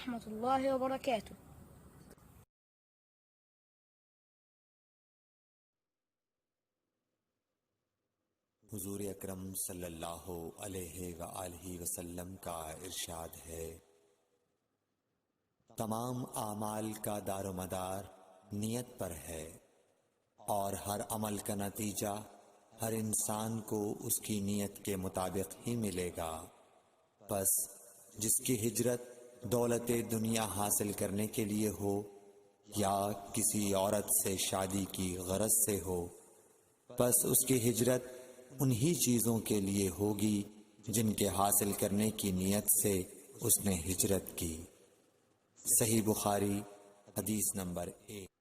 वरहमतुल्लाहि वबरकातुहू। हुजूर अकरम सल्लल्लाहु अलैहि वआलिहि वसल्लम का इरशाद है, तमाम आमाल का दारोमदार नियत पर है और हर अमल का नतीजा हर इंसान को उसकी नियत के मुताबिक ही मिलेगा। बस जिसकी हिजरत दौलते दुनिया हासिल करने के लिए हो या किसी औरत से शादी की गरज से हो, बस उसकी हिजरत उन्हीं चीज़ों के लिए होगी जिनके हासिल करने की नियत से उसने हिजरत की। सही बुखारी हदीस नंबर 1।